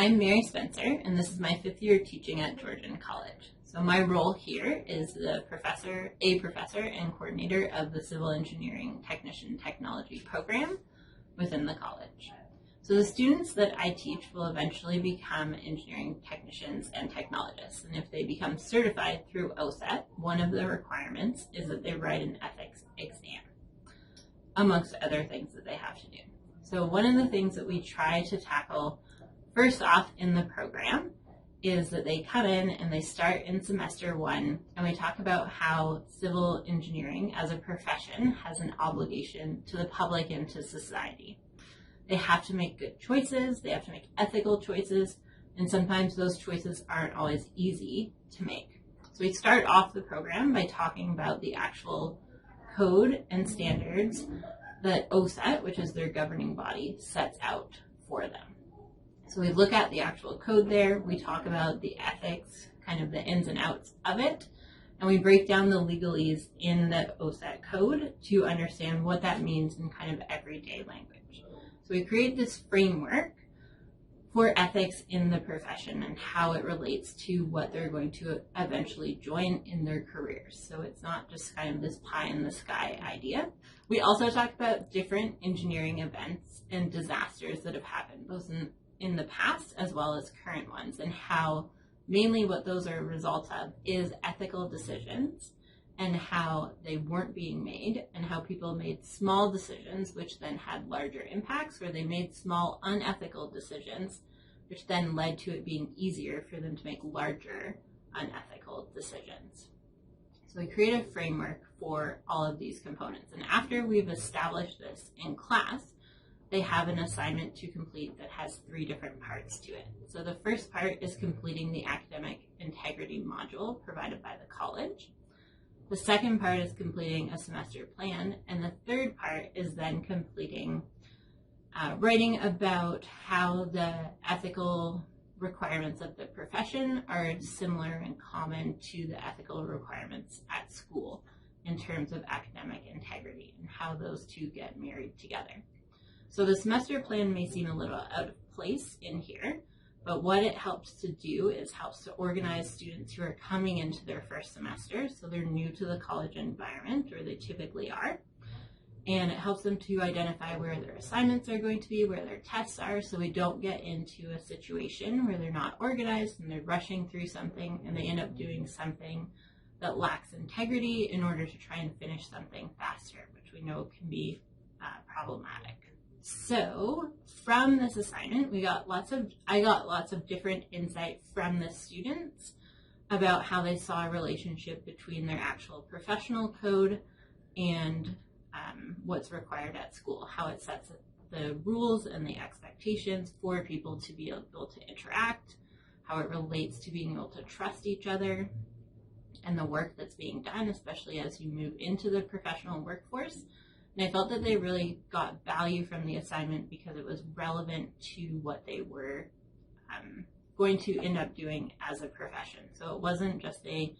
I'm Mary Spencer, and this is my 5th year teaching at Georgian College. So my role here is a professor and coordinator of the Civil Engineering Technician Technology program within the college. So the students that I teach will eventually become engineering technicians and technologists. And if they become certified through OSET, one of the requirements is that they write an ethics exam, amongst other things that they have to do. So one of the things that we try to tackle first off in the program is that they come in and they start in semester 1, and we talk about how civil engineering as a profession has an obligation to the public and to society. They have to make good choices, they have to make ethical choices, and sometimes those choices aren't always easy to make. So we start off the program by talking about the actual code and standards that OSET, which is their governing body, sets out for them. So we look at the actual code there, we talk about the ethics, kind of the ins and outs of it, and we break down the legalese in the OSET code to understand what that means in kind of everyday language. So we create this framework for ethics in the profession and how it relates to what they're going to eventually join in their careers. So it's not just kind of this pie in the sky idea. We also talk about different engineering events and disasters that have happened, both in the past as well as current ones, and how mainly what those are a result of is ethical decisions and how they weren't being made, and how people made small decisions which then had larger impacts, or they made small unethical decisions which then led to it being easier for them to make larger unethical decisions. So we create a framework for all of these components, and after we've established this in class, they have an assignment to complete that has 3 different parts to it. So the first part is completing the academic integrity module provided by the college. The second part is completing a semester plan, and the third part is then completing writing about how the ethical requirements of the profession are similar and common to the ethical requirements at school in terms of academic integrity and how those two get married together. So the semester plan may seem a little out of place in here, but what it helps to do is helps to organize students who are coming into their first semester, so they're new to the college environment, or they typically are, and it helps them to identify where their assignments are going to be, where their tests are, so we don't get into a situation where they're not organized and they're rushing through something and they end up doing something that lacks integrity in order to try and finish something faster, which we know can be problematic. So from this assignment, I got lots of different insight from the students about how they saw a relationship between their actual professional code and what's required at school, how it sets the rules and the expectations for people to be able to interact, how it relates to being able to trust each other and the work that's being done, especially as you move into the professional workforce. And I felt that they really got value from the assignment because it was relevant to what they were going to end up doing as a profession. So it wasn't just a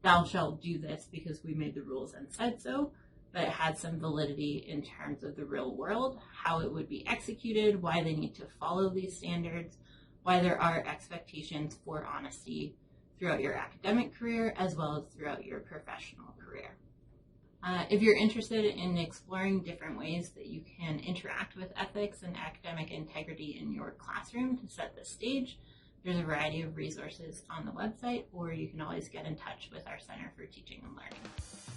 thou shalt do this because we made the rules and said so, but it had some validity in terms of the real world, how it would be executed, why they need to follow these standards, why there are expectations for honesty throughout your academic career as well as throughout your professional career. If you're interested in exploring different ways that you can interact with ethics and academic integrity in your classroom to set the stage, there's a variety of resources on the website, or you can always get in touch with our Center for Teaching and Learning.